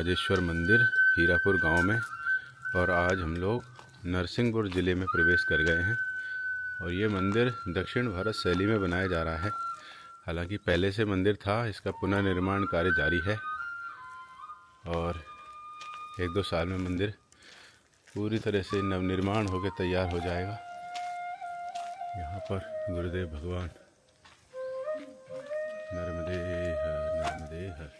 राजेश्वर मंदिर हीरापुर गांव में। और आज हम लोग नरसिंहपुर ज़िले में प्रवेश कर गए हैं। और ये मंदिर दक्षिण भारत शैली में बनाया जा रहा है। हालांकि पहले से मंदिर था, इसका पुनर्निर्माण कार्य जारी है और 1-2 साल में मंदिर पूरी तरह से नवनिर्माण होकर तैयार हो जाएगा। यहाँ पर गुरुदेव भगवान नर्मदे हर नर्मदे हर।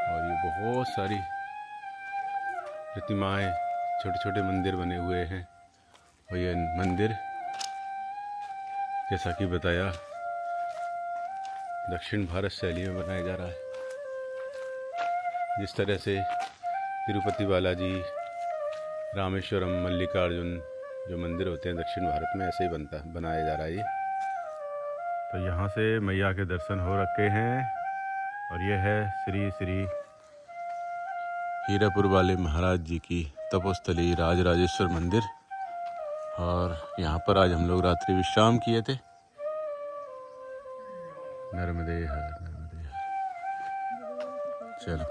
और ये बहुत सारी प्रतिमाएं, छोटे छोटे मंदिर बने हुए हैं। और ये मंदिर जैसा कि बताया दक्षिण भारत शैली में बनाया जा रहा है। जिस तरह से तिरुपति बालाजी, रामेश्वरम, मल्लिकार्जुन जो मंदिर होते हैं दक्षिण भारत में, ऐसे ही बनाया जा रहा है ये। तो यहाँ से मैया के दर्शन हो रखे हैं। और ये है श्री श्री हीरापुर वाले महाराज जी की तपोस्थली राजराजेश्वर मंदिर। और यहाँ पर आज हम लोग रात्रि विश्राम किए थे। नर्मदे हर नर्मदे हर। चलो,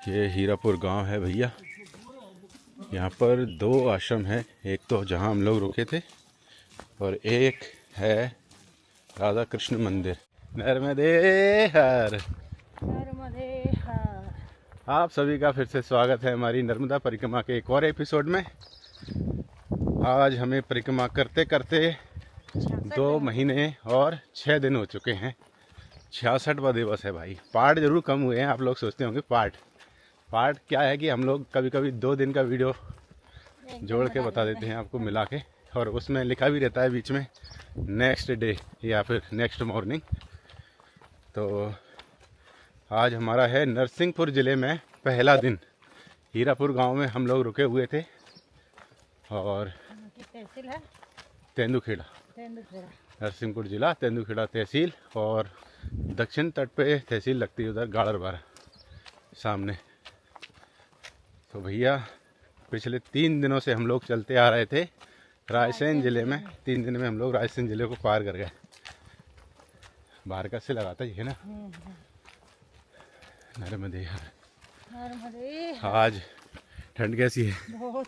ये हीरापुर गांव है भैया। यहाँ पर 2 आश्रम है, एक तो जहाँ हम लोग रुके थे और एक है राधा कृष्ण मंदिर। नर्मदे हर नर्मदे हर। आप सभी का फिर से स्वागत है हमारी नर्मदा परिक्रमा के एक और एपिसोड में। आज हमें परिक्रमा करते करते 2 महीने और 6 दिन हो चुके हैं। 66वां दिवस है भाई। पार्ट जरूर कम हुए हैं। आप लोग सोचते होंगे पार्ट क्या है कि हम लोग कभी कभी 2 दिन का वीडियो जोड़ के बता देते हैं आपको मिला के, और उसमें लिखा भी रहता है बीच में नेक्स्ट डे या फिर नेक्स्ट मॉर्निंग। तो आज हमारा है नरसिंहपुर ज़िले में पहला दिन। हीरापुर गांव में हम लोग रुके हुए थे। और तहसील है तेंदुखेड़ा, नरसिंहपुर ज़िला, तेंदुखेड़ा तहसील। और दक्षिण तट पे तहसील लगती है उधर गाड़रबारा सामने। तो भैया पिछले 3 दिनों से हम लोग चलते आ रहे थे रायसेन ज़िले में। 3 दिन में हम लोग रायसेन ज़िले को पार कर गए। बाहर का से लगाता ही है ना। नर्मदे हर। आज ठंड कैसी है? बहुत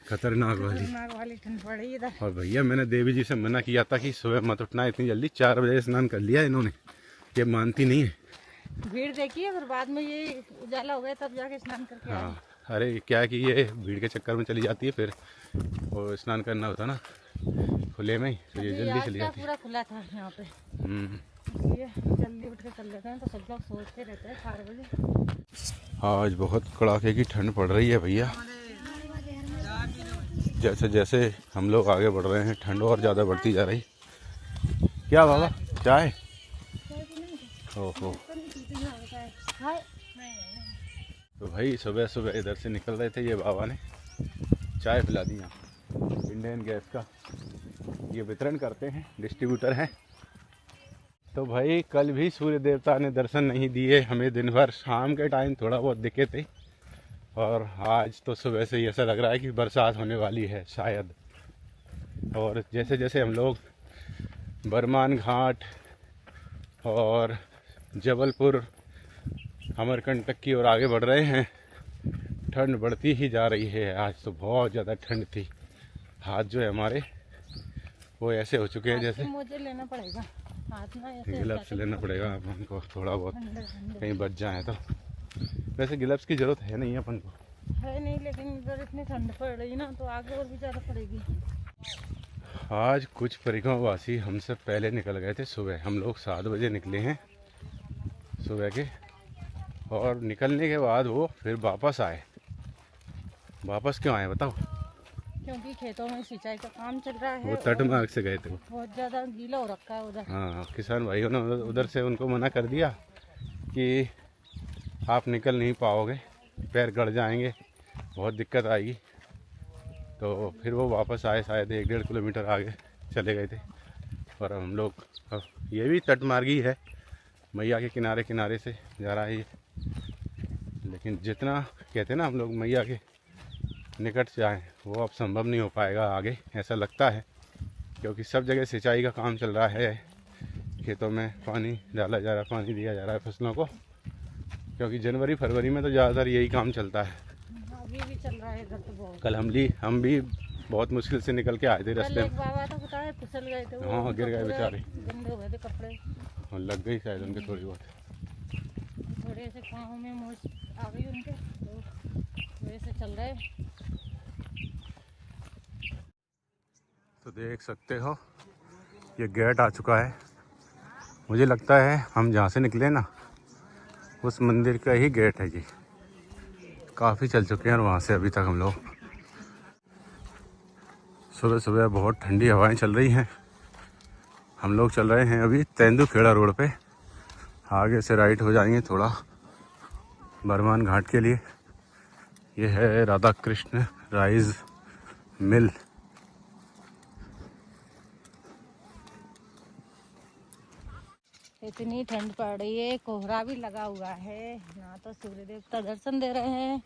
खतरनाक वाली ठंड पड़ी इधर। और भैया मैंने देवी जी से मना किया था कि सुबह मत उठना इतनी जल्दी। 4 बजे स्नान कर लिया इन्होंने, ये मानती नहीं है। भीड़ देखिए, फिर बाद में ये उजाला हो गया तब जाके स्नान करके आए। हाँ, अरे क्या है कि ये भीड़ के चक्कर में चली जाती है, फिर वो स्नान करना होता ना खुले में ही, तो ये जल्दी चली जाती है। पूरा खुला था यहाँ पे, ये जल्दी उठ के चल लेते हैं। तो सब लोग सोचते रहते हैं 4 बजे। आज बहुत कड़ाके की ठंड पड़ रही है भैया। जैसे जैसे हम लोग आगे बढ़ रहे हैं ठंड और ज़्यादा बढ़ती जा रही। क्या बाबा, चाय? ओहो। तो भाई सुबह सुबह इधर से निकल रहे थे, ये बाबा ने चाय पिला दी। यहाँ इंडियन गैस का ये वितरण करते हैं, डिस्ट्रीब्यूटर हैं। तो भाई कल भी सूर्य देवता ने दर्शन नहीं दिए हमें दिन भर। शाम के टाइम थोड़ा बहुत दिखे थे। और आज तो सुबह से ऐसा लग रहा है कि बरसात होने वाली है शायद। और जैसे जैसे हम लोग बरमान घाट और जबलपुर, अमरकंटक की ओर आगे बढ़ रहे हैं, ठंड बढ़ती ही जा रही है। आज तो बहुत ज़्यादा ठंड थी। हाथ जो है हमारे वो ऐसे हो चुके हैं जैसे मुझे लेना पड़ेगा हाथ में, ऐसे ग्लव्स लेना पड़ेगा अपन को, थोड़ा बहुत कहीं बच जाए तो। वैसे ग्लव्स की ज़रूरत है नहीं अपन को, है नहीं, लेकिन इधर इतनी ठंड पड़ रही ना तो आगे और भी ज़्यादा पड़ेगी। आज कुछ परिक्रमावासी हमसे पहले निकल गए थे। सुबह हम लोग 7 बजे निकले हैं सुबह के। और निकलने के बाद वो फिर वापस आए। वापस क्यों आए बताओ? क्योंकि खेतों में सिंचाई का काम चल रहा है। वो तट मार्ग से गए थे वो। बहुत ज़्यादा गीला हो रखा है उधर। हाँ, किसान भाइयों ने उधर से उनको मना कर दिया कि आप निकल नहीं पाओगे, पैर गड़ जाएंगे, बहुत दिक्कत आएगी। तो फिर वो वापस आए, शायद 1-1.5 किलोमीटर आगे चले गए थे। और हम लोग, ये भी तटमार्गी है, मैया के किनारे किनारे से जा रहा है ये। लेकिन जितना कहते हैं ना हम लोग मैया के निकट से आए, वो अब संभव नहीं हो पाएगा आगे, ऐसा लगता है। क्योंकि सब जगह सिंचाई का काम चल रहा है, खेतों में पानी डाला जा रहा है, पानी दिया जा रहा है फसलों को, क्योंकि जनवरी फरवरी में तो ज़्यादातर यही काम चलता है। अभी भी चल रहा है इधर तो बहुत। कल हम भी बहुत मुश्किल से निकल के आए थे रास्ते कल में। एक बाबा तो पता है फिसल गए थे, वो हाँ, गिर गए बेचारे, गंदे हुए थे कपड़े, और लग गई शायद उनके थोड़ी बहुत। थोड़े से पाँव में मोच आ गई उनके, तो वैसे चल रहे। तो देख सकते हो ये गेट आ चुका है। मुझे लगता है हम जहाँ से निकले ना, उस मंदिर का ही गेट है ये। काफ़ी चल चुके हैं और वहाँ से अभी तक हम लोग। सुबह सुबह बहुत ठंडी हवाएं चल रही हैं। हम लोग चल रहे हैं अभी तेंदुखेड़ा रोड पे। आगे से राइट हो जाएंगे थोड़ा बरमान घाट के लिए। ये है राधा कृष्ण राइस मिल। इतनी ठंड पड़ रही है, कोहरा भी लगा हुआ है ना, तो सूर्य देवता दर्शन दे रहे हैं।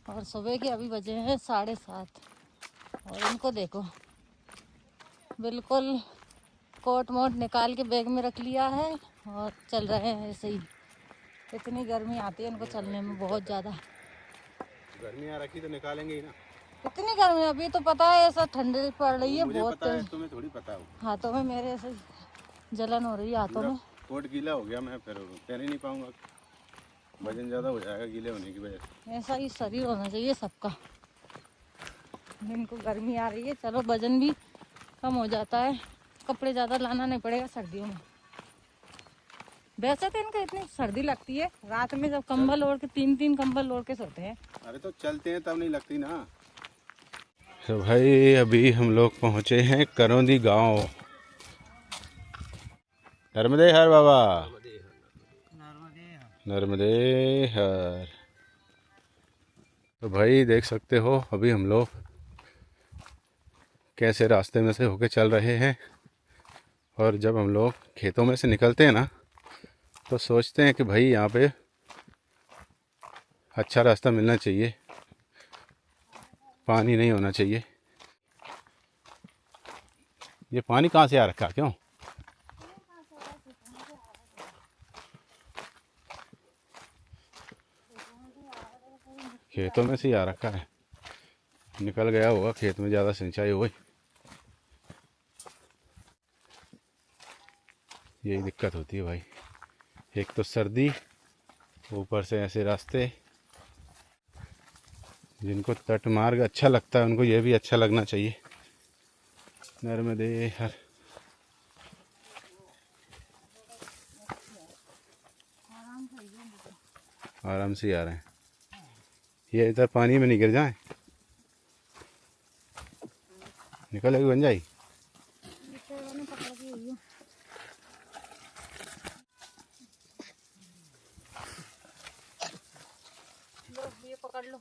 और सुबह के अभी बजे हैं 7:30, और इनको देखो बिल्कुल कोट मोट निकाल के बैग में रख लिया है और चल रहे हैं ऐसे ही। इतनी गर्मी आती है इनको चलने में बहुत ज़्यादा। गर्मी आ रखी तो निकालेंगे ही ना। कितनी गर्मी अभी तो पता है, ऐसा ठंडी पड़ रही है मुझे बहुत पता है, तेज। तुम्हें थोड़ी पता है। हाथों में मेरे ऐसे जलन हो रही है हाथों में। कोट गीला हो गया, मैं फिर तैर ही नहीं पाऊंगा, वजन ज़्यादा हो जाएगा गीले होने की वजह से। ऐसा ही शरीर होना चाहिए सबका। इनको गर्मी आ रही है, चलो वजन भी कम हो जाता है, कपड़े ज़्यादा लाना नहीं पड़ेगा सर्दियों में। वैसे तो इनको इतनी सर्दी लगती है, रात में जब कंबल ओढ़ के 3-3 कंबल ओढ़ के सोते हैं। अरे तो चलते हैं तब नहीं लगती ना। तो भाई अभी हम लोग पहुँचे हैं करौंदी गांव। नर्मदे हर बाबा, नर्मदे हर। तो भाई देख सकते हो अभी हम लोग कैसे रास्ते में से होके चल रहे हैं। और जब हम लोग खेतों में से निकलते हैं ना, तो सोचते हैं कि भाई यहाँ पे अच्छा रास्ता मिलना चाहिए, पानी नहीं होना चाहिए। ये पानी कहाँ से आ रखा, क्यों? खेतों में से ही आ रखा है, निकल गया होगा खेत में, ज़्यादा सिंचाई हो गई। यही दिक्कत होती है भाई, एक तो सर्दी, ऊपर से ऐसे रास्ते। जिनको तट मार्ग अच्छा लगता है उनको ये भी अच्छा लगना चाहिए। नर्मदे हर। आराम से आ रहे हैं, ये इधर पानी में नहीं गिर जाए, निकलेगी बन जाएगी। ये पकड़ लो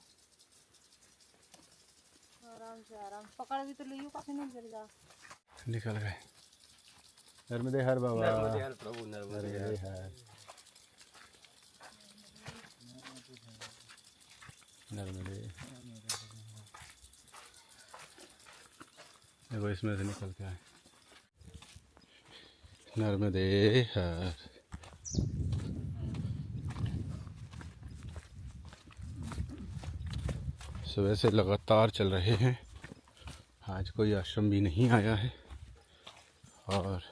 आराम से, आराम पकड़ भी तो लियो, काफी नहीं गिर जा। निकल गए। नर्मदे हर बाबा, नर्मदे हर प्रभु, नर्मदे हर। नर्मदे। देखो इसमें से निकल के आए। नर्मदे हर। सुबह से लगातार चल रहे हैं, आज कोई आश्रम भी नहीं आया है। और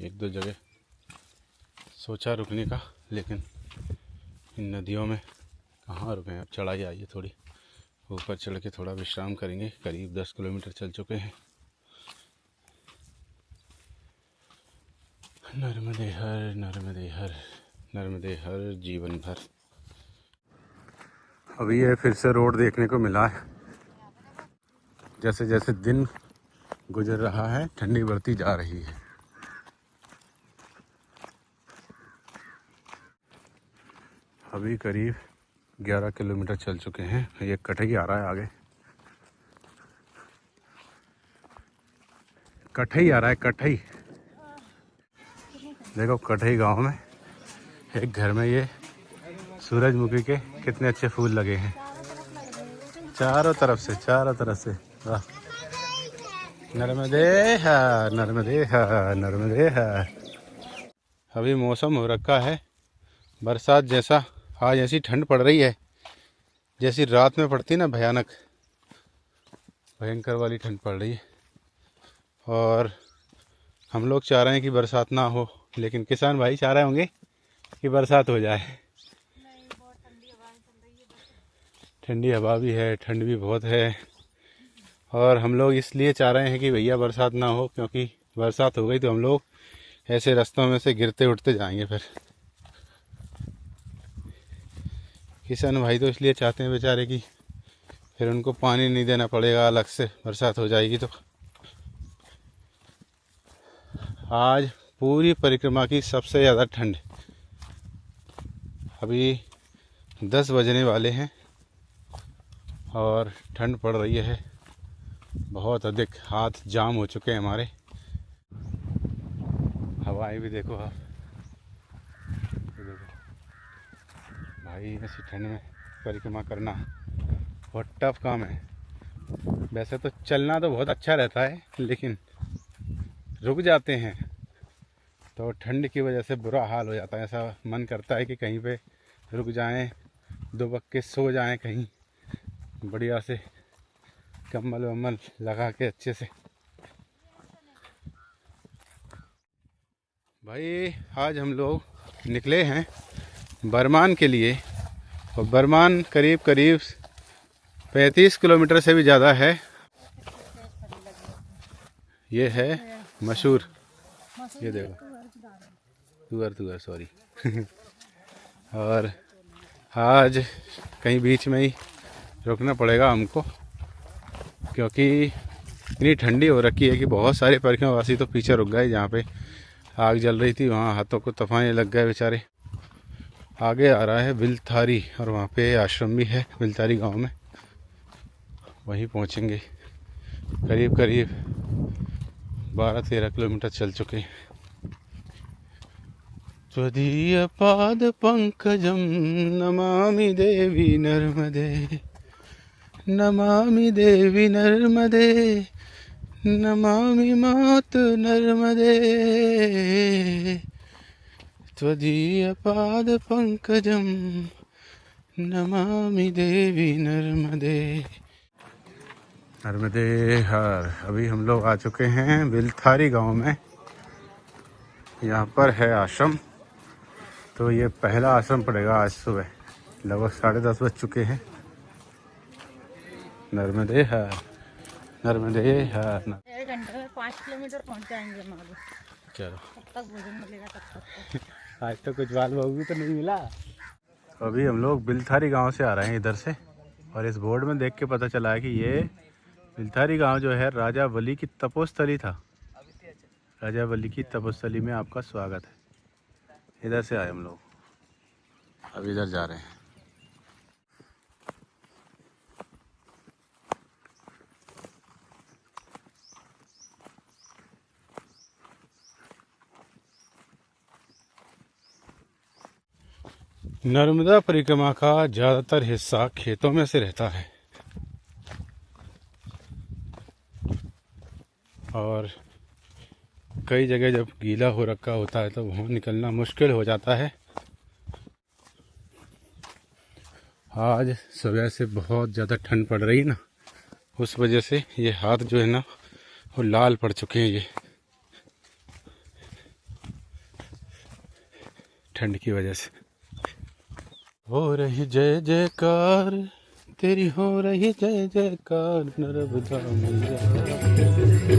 एक दो जगह सोचा रुकने का, लेकिन इन नदियों में कहाँ रुकें। अब चढ़ाई आई है थोड़ी, ऊपर चढ़ के थोड़ा विश्राम करेंगे। करीब 10 किलोमीटर चल चुके हैं। नर्मदे हर, नर्मदे हर, नर्मदे हर जीवन भर। अभी ये फिर से रोड देखने को मिला है। जैसे जैसे दिन गुजर रहा है ठंडी बढ़ती जा रही है। अभी करीब 11 किलोमीटर चल चुके हैं। ये कटई आ रहा है आगे, कटई आ रहा है, कटई। देखो कटई गांव में एक घर में ये सूरजमुखी के कितने अच्छे फूल लगे हैं, चारों तरफ से, चारों तरफ से। वाह, नर्मदे है, नर्मदे है, नर्मदे है। अभी मौसम हो रखा है बरसात जैसा। आज ऐसी ठंड पड़ रही है जैसी रात में पड़ती ना, भयानक भयंकर वाली ठंड पड़ रही है। और हम लोग चाह रहे हैं कि बरसात ना हो, लेकिन किसान भाई चाह रहे होंगे कि बरसात हो जाए। ठंडी हवा भी है, ठंड भी बहुत है। और हम लोग इसलिए चाह रहे हैं कि भैया बरसात ना हो, क्योंकि बरसात हो गई तो हम लोग ऐसे रास्तों में से गिरते उठते जाएंगे। फिर किसान भाई तो इसलिए चाहते हैं बेचारे कि फिर उनको पानी नहीं देना पड़ेगा अलग से, बरसात हो जाएगी तो। आज पूरी परिक्रमा की सबसे ज़्यादा ठंड, अभी 10 बजने वाले हैं और ठंड पड़ रही है बहुत अधिक। हाथ जाम हो चुके हैं हमारे। हवाएं भी देखो आप, देखो भाई, ऐसी ठंड में परिक्रमा करना बहुत टफ काम है। वैसे तो चलना तो बहुत अच्छा रहता है, लेकिन रुक जाते हैं तो ठंड की वजह से बुरा हाल हो जाता है। ऐसा मन करता है कि कहीं पे रुक जाएं, दुबक सो जाएं कहीं बढ़िया से, कम्बल वम्बल लगा के अच्छे से। भाई आज हम लोग निकले हैं बरमान के लिए, और बरमान करीब करीब 35 किलोमीटर से भी ज़्यादा है। ये है मशहूर, ये देखो तुअर सॉरी और आज कहीं बीच में ही रुकना पड़ेगा हमको, क्योंकि इतनी ठंडी हो रखी है कि बहुत सारे परिक्रमावासी तो पीछे रुक गए। जहाँ पे आग जल रही थी वहाँ हाथों को तफाने लग गए बेचारे। आगे आ रहा है बिलथारी, और वहाँ पे आश्रम भी है बिलथारी गांव में, वहीं पहुँचेंगे। करीब करीब 12-13 किलोमीटर चल चुके हैं। त्वदीय पाद पंकजम नमामि देवी नर्मदे, नमामि देवी नर्मदे, नमामि मातु नर्मदे, त्वदीय पाद पंकजम नमामि देवी नर्मदे। नर्मदे हर। अभी हम लोग आ चुके हैं बिलथारी गांव में। यहाँ पर है आश्रम, तो ये पहला आश्रम पड़ेगा आज सुबह। लगभग 10:30 बज चुके हैं। नर्मदे हर, नर्मदे हर। 1 घंटे में 5 किलोमीटर पहुंच जाएंगे हम आगे। चलो, तब तक भोजन मिलेगा तब तक। आज तो कुछ बाल बहू भी तो नहीं मिला। अभी हम लोग बिलथारी गांव से आ रहे हैं इधर से, और इस बोर्ड में देख के पता चला है कि ये बिलथारी गांव जो है राजा बलि की तपोस्थली था। राजा बलि की तपोस्थली में आपका स्वागत है। इधर से आए हम लोग, अब इधर जा रहे हैं। नर्मदा परिक्रमा का ज़्यादातर हिस्सा खेतों में से रहता है, और कई जगह जब गीला हो रखा होता है तो वहाँ निकलना मुश्किल हो जाता है। आज सुबह से बहुत ज़्यादा ठंड पड़ रही है ना, उस वजह से ये हाथ जो है ना वो लाल पड़ चुके हैं, ये ठंड की वजह से। हो रही जय जयकार तेरी, हो रही जय जयकार नर्मदा मैया।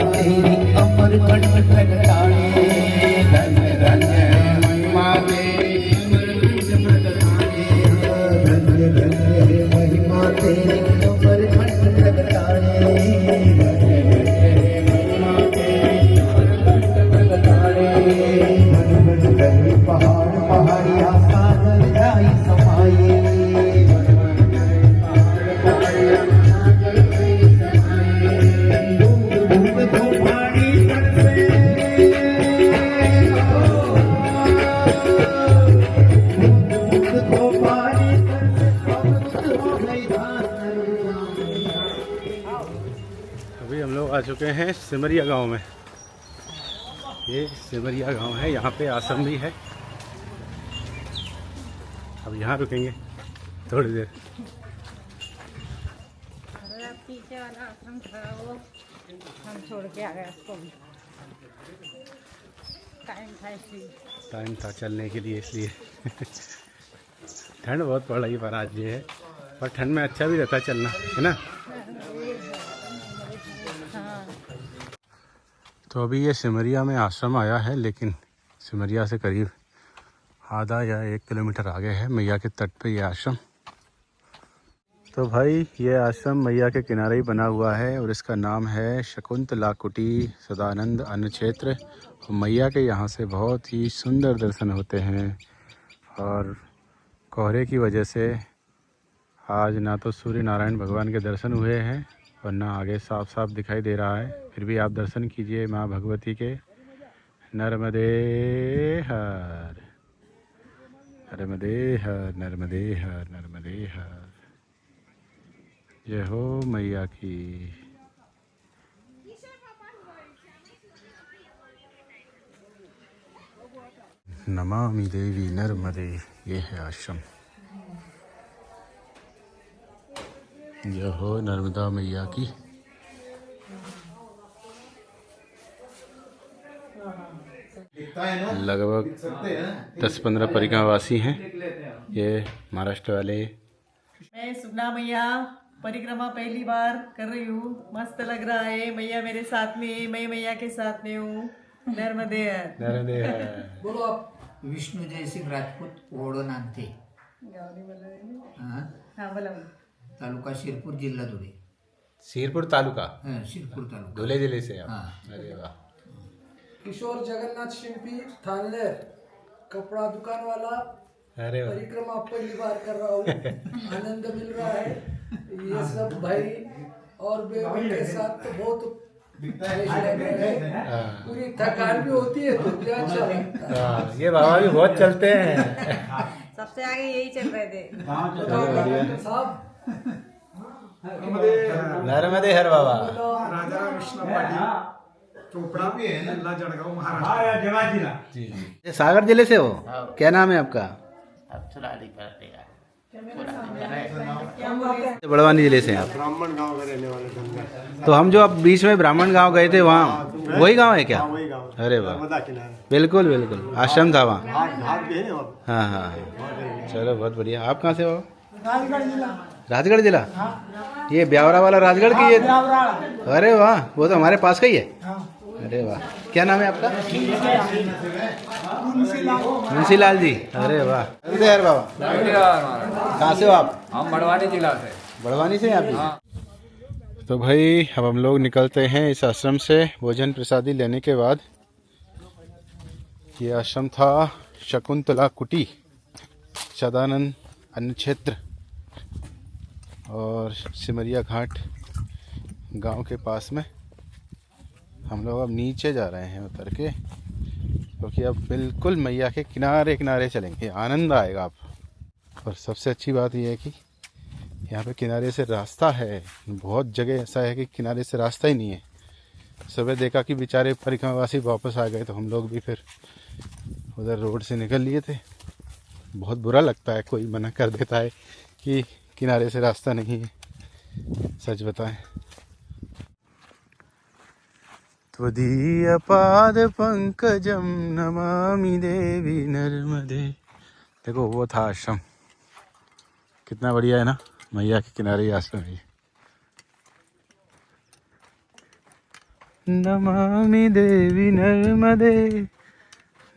तेरी अमर कंठ प्रगटा आ चुके हैं सिमरिया गांव में। ये सिमरिया गांव है, यहाँ पे आश्रम भी है। अब यहाँ रुकेंगे थोड़ी देर। पीछे वाला आश्रम था वो हम छोड़ के आ गए उसको भी। टाइम था चलने के लिए इसलिए। ठंड बहुत पड़ रही पर आज ये है, पर ठंड में अच्छा भी रहता है चलना, है ना। हाँ। तो अभी ये सिमरिया में आश्रम आया है, लेकिन सिमरिया से करीब आधा या 1 किलोमीटर आगे है मैया के तट पे ये आश्रम। तो भाई ये आश्रम मैया के किनारे ही बना हुआ है और इसका नाम है शकुंतला कुटी सदानंद अन्न क्षेत्र। मैया के यहाँ से बहुत ही सुंदर दर्शन होते हैं और कोहरे की वजह से आज ना तो सूर्य नारायण भगवान के दर्शन हुए हैं और ना आगे साफ साफ दिखाई दे रहा है। फिर भी आप दर्शन कीजिए माँ भगवती के। नर्मदे हर नर्मदे हर नर्मदे हर नर्मदे हर। जय हो मैया की। नमामि देवी नर्मदे, ये है आश्रम। जय हो नर्मदा मैया की। लगभग 10-15 परिक्रमावासी हैं ये महाराष्ट्र वाले। मैं सुगना मैया परिक्रमा पहली बार कर रही हूँ। मस्त लग रहा है। मैया मेरे साथ में है, मैं मैया के साथ में हूँ। नर्मदे नर्मदे बोलो आप। विष्णु जयसिंह राजपूत ओढ नांदते, हाँ बोला। तालुका शिरपूर, जिल्हा धुळे। सिरपुर तालुका, शिरपूर तालुका, धुले जिले से आप। हाँ। अरे वाह। किशोर जगन्नाथ शिंपी थानेर, कपड़ा दुकान वाला। अरे वाह। परिक्रमा पहली बार कर रहा हूँ। आनंद मिल रहा है। ये सब भाई और बेबी के साथ तो बहुत पूरी थकान भी होती है तो क्या अच्छा लगता है। ये बाबा भी बहुत चलते हैं। सबसे आगे यही चल रहे थे। साहब नर्मदे हर बाबा। राजा कृष्ण पाटिल, चोपड़ा जिला जळगाव, महाराष्ट्र। जी। सागर जिले से हो? क्या नाम है आपका? बड़वानी जिले से हैं आप? ब्राह्मण गांव का रहने वाले गंगा। तो हम जो अब बीच में ब्राह्मण गांव गए थे वहाँ वही गांव है क्या? वही गांव। अरे वाह, नर्मदा किनारे। बिल्कुल बिल्कुल आश्रम था वहाँ। घाट भी है ना वहाँ। हाँ हाँ, चलो बहुत बढ़िया। आप कहाँ से हो? राजगढ़ जिला। राजगढ़ जिला? ये ब्यावरा वाला राजगढ़ की ये? अरे वाह, वो तो हमारे पास का ही है। अरे वाह, क्या नाम है आपका? मुंशी लाल जी। अरे वाह। यार बाबा, कहाँ से हो आप? हम बड़वानी जिला से। बड़वानी से आप भी? तो भाई अब हम लोग निकलते हैं इस आश्रम से भोजन प्रसादी लेने के बाद। ये आश्रम था शकुंतला कुटी सदानंद अन्न क्षेत्र और सिमरिया घाट गांव के पास में। हम लोग अब नीचे जा रहे हैं उतर के, क्योंकि अब बिल्कुल मैया के किनारे किनारे चलेंगे, आनंद आएगा आप। और सबसे अच्छी बात यह है कि यहाँ पे किनारे से रास्ता है। बहुत जगह ऐसा है कि किनारे से रास्ता ही नहीं है। सुबह देखा कि बेचारे परिक्रमावासी वापस आ गए, तो हम लोग भी फिर उधर रोड से निकल लिए थे। बहुत बुरा लगता है कोई मना कर देता है कि किनारे से रास्ता नहीं है, सच बताएं। त्वदीय पाद पंकजम नमामि देवी नर्मदे। देखो वो था आश्रम, कितना बढ़िया है ना, मैया के किनारे ही आश्रम है। नमामि देवी नर्मदे,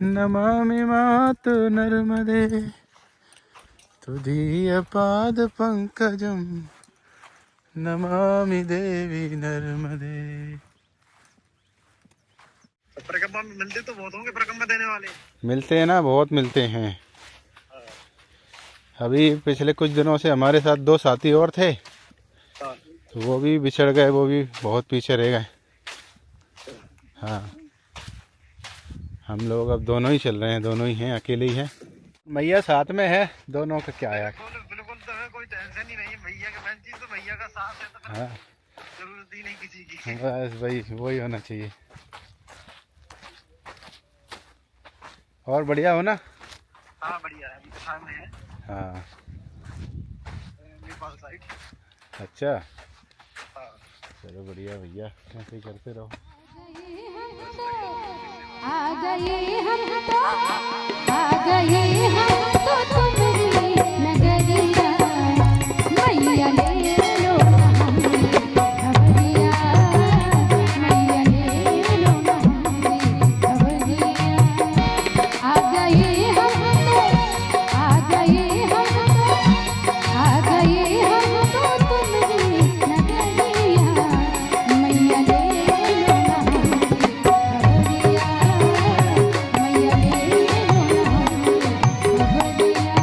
नमामि मातु नर्मदे, तुदीय पाद पंकजम नमामि देवी नर्मदे। परिक्रमा में मिलते तो बहुत होंगे परिक्रमा देने वाले। मिलते हैं ना, बहुत मिलते हैं। अभी पिछले कुछ दिनों से हमारे साथ 2 साथी और थे, तो वो भी बिछड़ गए, वो भी बहुत पीछे रह गए। हाँ, हम लोग अब दोनों ही चल रहे हैं, दोनों ही हैं, अकेले ही हैं। मैया साथ में है, दोनों का क्या है। बिल्कुल तो है, कोई टेंशन ही नहीं। भैया का मेन चीज तो भैया का साथ है। तो हाँ, जरूरत ही नहीं किसी की। बस भाई वही होना चाहिए। और बढ़िया हो ना? हाँ बढ़िया है, अभी तो शाम में है हाँ नेपाल साइड। अच्छा, हाँ चलो बढ़िया भैया, ऐसे ही करते रहो। आ गए हम तो, आ गए हम तो तुम्हारी नगरिया, मैया ले लो हमें खबरिया, मैया ले लो हमें खबरिया। आ गए हम तो, आ गए हम तो, आ गए हम तो तुम्हारी नगरिया, मैया ले लो हमें खबरिया, मैया ले लो हमें खबरिया।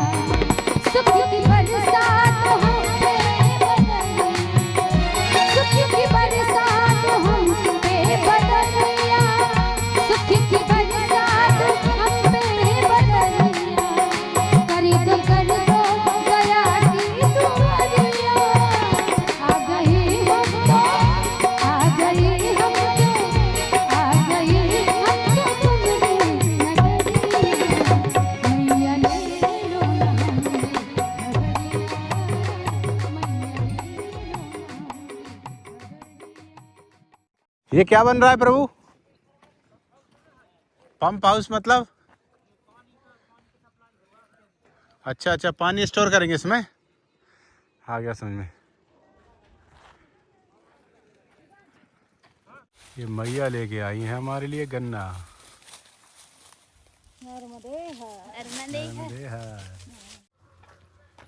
सुख की बरसात हम पे बदलिया, सुख की बरसात हम पे बदलिया, सुख की बरसात हम पे बदलिया, कर दो गया की दुआरिया। आ गए हम तो, आ गए हम तो, आ गए हम तो तुम्हारी नगरिया, मैया ले लो हमें खबरिया, मैया ले लो। ये क्या बन रहा है प्रभु? पंप हाउस मतलब? अच्छा अच्छा, पानी स्टोर करेंगे इसमें, आ गया समझ में। ये मैया लेके आई है हमारे लिए गन्ना। नर्मदे हर।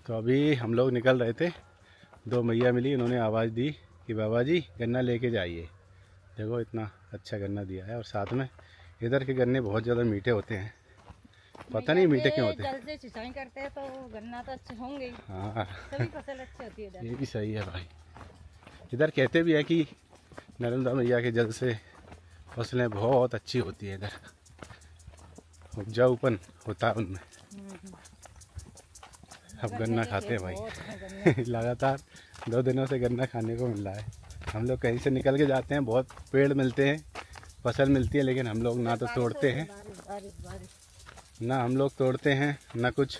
तो अभी हम लोग निकल रहे थे, दो मैया मिली, उन्होंने आवाज़ दी कि बाबा जी गन्ना लेके जाइए। देखो इतना अच्छा गन्ना दिया है, और साथ में इधर के गन्ने बहुत ज़्यादा मीठे होते हैं, पता नहीं मीठे क्यों होते हैं। जल से सिंचाई करते हैं तो गन्ना तो अच्छे होंगे ही, हाँ सभी फसल अच्छी होती है इधर। ये भी सही है भाई। इधर कहते भी है कि नर्मदा मैया के जल से फसलें बहुत अच्छी होती है, इधर उपजाऊपन होता है उनमें। अब गन्ना खाते हैं भाई लगातार 2 दिनों से गन्ना खाने को मिल रहा है। हम लोग कहीं से निकल के जाते हैं, बहुत पेड़ मिलते हैं, फसल मिलती है, लेकिन हम लोग ना तो तोड़ते हैं, ना हम लोग तोड़ते हैं, ना कुछ,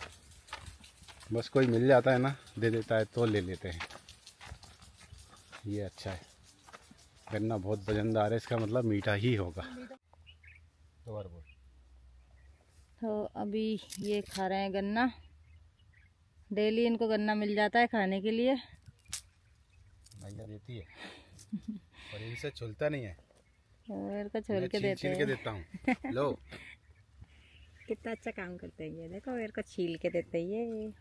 बस कोई मिल जाता है ना दे देता है तो ले लेते हैं। ये अच्छा है, गन्ना बहुत वजनदार है, इसका मतलब मीठा ही होगा। तो अभी ये खा रहे हैं गन्ना, डेली इनको गन्ना मिल जाता है खाने के लिए। मैया देती है और इनसे छुलता नहीं है, मेरे को छोल मैं के छील देते छील के हैं। देता हूँ। लो कितना अच्छा काम करते हैं ये, देखो मेरे को छील के देते हैं ये।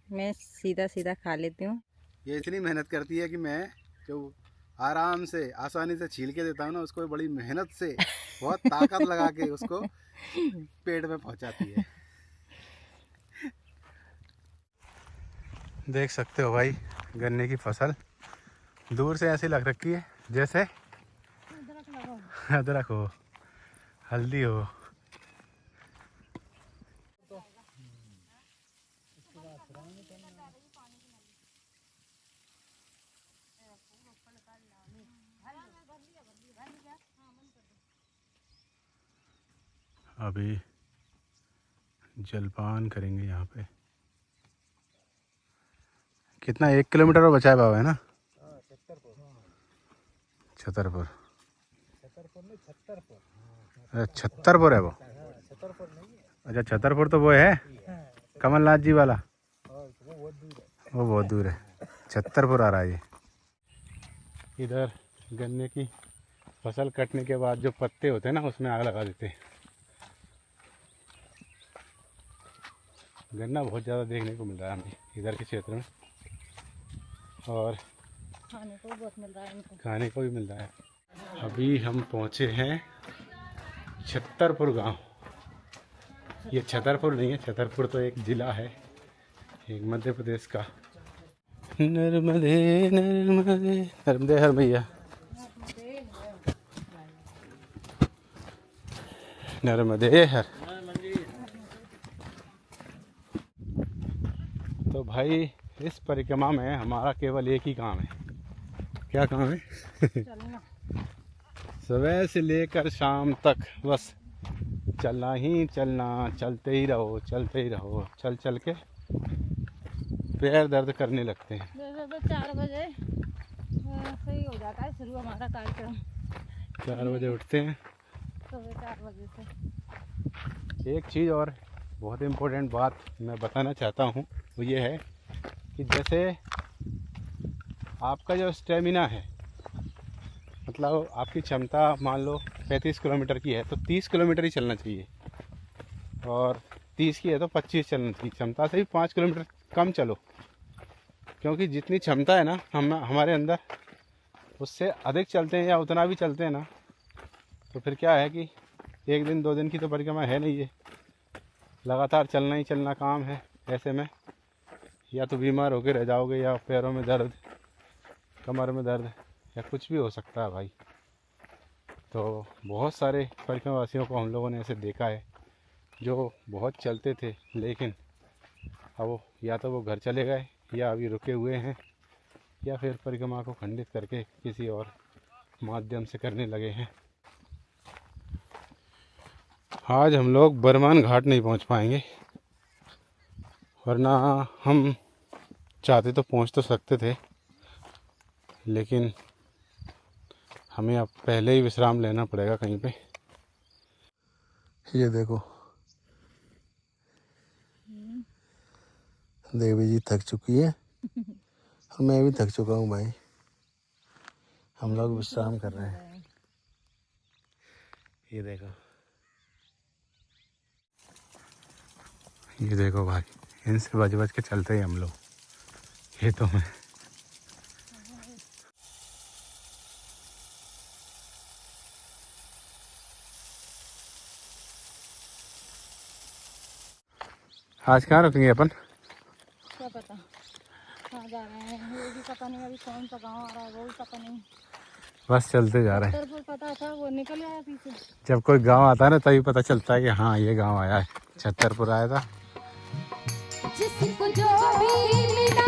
मैं सीधा सीधा खा लेती हूँ। ये इतनी मेहनत करती है कि मैं जो आराम से आसानी से छील के देता हूँ ना, उसको बड़ी मेहनत से बहुत ताकत लगा के उसको पेट में पहुँचाती है। देख सकते हो भाई गन्ने की फसल दूर से ऐसी लग रखी है जैसे अदरक हो, हल्दी हो। अभी जलपान करेंगे यहाँ पे। कितना 1 किलोमीटर और बचा है बाबा, है ना? छतरपुर। अरे छतरपुर है वो? अच्छा छतरपुर तो वो है कमलनाथ जी वाला, वो बहुत दूर है। छतरपुर आ रहा है ये। इधर गन्ने की फसल कटने के बाद जो पत्ते होते हैं ना, उसमें आग लगा देते हैं। गन्ना बहुत ज़्यादा देखने को मिल रहा है हमें इधर के क्षेत्र में, और खाने को भी बहुत मिल रहा है इनको। खाने को भी मिल रहा है। अभी हम पहुँचे हैं छतरपुर गांव। ये छतरपुर नहीं है, छतरपुर तो एक ज़िला है, एक मध्य प्रदेश का। नर्मदे नर्मदे नर्मदे हर मैया, नर्मदे हर। तो भाई इस परिक्रमा में हमारा केवल एक ही काम है। क्या काम है? चलना। सुबह से लेकर शाम तक बस चलना ही चलना, चलते ही रहो, चलते ही रहो। चल चल के पैर दर्द करने लगते हैं। जैसे तो 4 बजे सही हो जाता है शुरू हमारा कार्यक्रम। 4 बजे उठते हैं। सुबह 4 बजे से। एक चीज़ और बहुत इम्पोर्टेंट बात मैं बताना चाहता हूँ, वो ये है कि जैसे आपका जो स्टेमिना है, मतलब आपकी क्षमता मान लो 35 किलोमीटर की है तो 30 किलोमीटर ही चलना चाहिए, और 30 की है तो 25 चलना चाहिए। क्षमता से भी 5 किलोमीटर कम चलो, क्योंकि जितनी क्षमता है ना हमारे अंदर, उससे अधिक चलते हैं या उतना भी चलते हैं ना, तो फिर क्या है कि 1 दिन 2 दिन की तो परिक्रमा है नहीं, ये लगातार चलना ही चलना काम है। ऐसे में या तो बीमार होकर रह जाओगे, या पैरों में दर्द, कमर में दर्द, या कुछ भी हो सकता है भाई। तो बहुत सारे परिक्रमावासियों को हम लोगों ने ऐसे देखा है जो बहुत चलते थे, लेकिन अब या तो वो घर चले गए, या अभी रुके हुए हैं, या फिर परिक्रमा को खंडित करके किसी और माध्यम से करने लगे हैं। आज हम लोग बरमान घाट नहीं पहुंच पाएंगे, वरना हम चाहते तो पहुंच तो सकते थे, लेकिन हमें अब पहले ही विश्राम लेना पड़ेगा कहीं पे। ये देखो देवी जी थक चुकी है और मैं भी थक चुका हूँ भाई। हम लोग विश्राम कर रहे हैं। ये देखो भाई, इनसे बच बच के चलते हैं हम लोग खेतों में। आज कहाँ रुकेंगे अपन? क्या पता कहाँ जा रहे हैं, ये भी पता नहीं। अभी कौन सा गांव आ रहा है वो भी पता नहीं। बस चलते जा रहे हैं। छतरपुर पता था, वो निकल आया पीछे। जब कोई गांव आता है ना तभी पता चलता है कि हाँ ये गांव आया है। छतरपुर आया था। जिसको जो भी मिला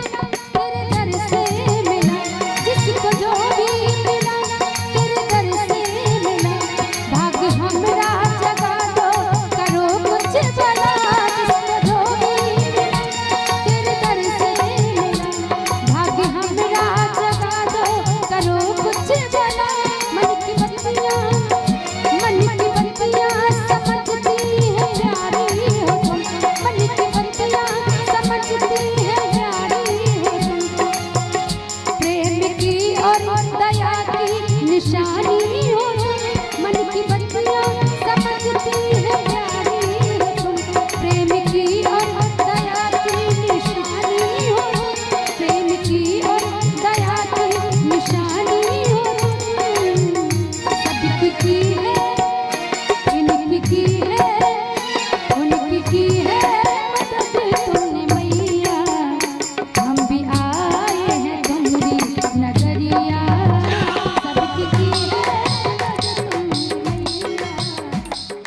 तेरे दर से मिला, जिसको जो भी मिला तेरे दर से मिला, भाग्य हमरा जगा दो करो कुछ भला। जिसको जो भी मिला तेरे दर से मिला, भाग्य हमरा जगा दो करो कुछ भला। मन की बत्तियां समझती है प्यारी हो तुम, मन की बत्तियां समझती है प्यारी हो तुम, प्रेम की और दया की निशानी हो तुम, मन की बत्तियां समझती है प्यारी हो तुम, प्रेम की और दया की निशानी हो तुम, प्रेम की और दया की निशानी हो तुम। सबकी की है इनकी की है उनकी की है मदद तुमने मैया, हम भी आए हैं तुम्हारी नजरिया। सबकी की है मदद तुमने मैया,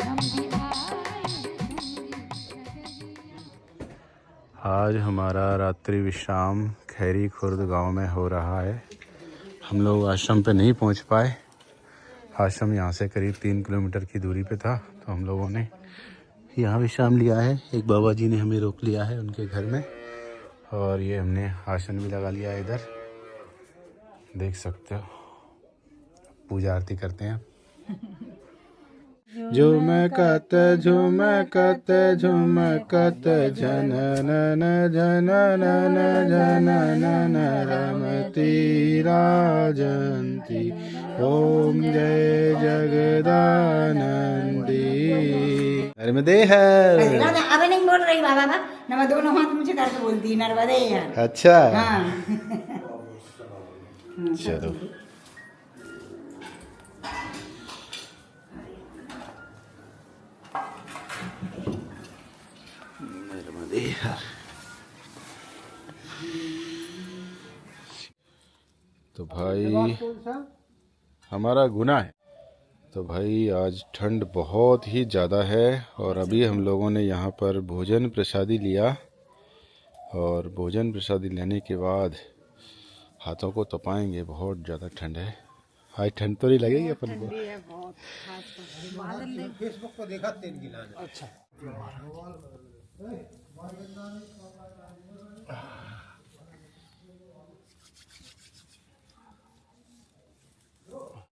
हम भी आए हैं तुम्हारी नजरिया। आज हमारा रात्रि विश्राम खैरी खुर्द गांव में हो रहा है। हम लोग आश्रम पे नहीं पहुंच पाए। आश्रम यहाँ से करीब 3 किलोमीटर की दूरी पे था, तो हम लोगों ने यहाँ विश्राम लिया है। एक बाबा जी ने हमें रोक लिया है उनके घर में, और ये हमने आसन भी लगा लिया है इधर, देख सकते हो। पूजा आरती करते हैं। झुमकत झुमकत झुमकत जननन जननन जननन रमती राजंती, ओम जय जगदानंदी। नर्मदे हर। अब नहीं बोल रही बाबा बा, मैं दोनों हाथ मुझे करके बोलती नर्मदे हर। अच्छा हाँ चलो। तो भाई हमारा गुना है। तो भाई आज ठंड बहुत ही ज़्यादा है, और अभी हम लोगों ने यहाँ पर भोजन प्रसादी लिया, और भोजन प्रसादी लेने के बाद हाथों को तपाएंगे। बहुत ज़्यादा ठंड है। आज ठंड तो नहीं लगेगी अपन को। फेसबुक पर देखा 3 गिलास। अच्छा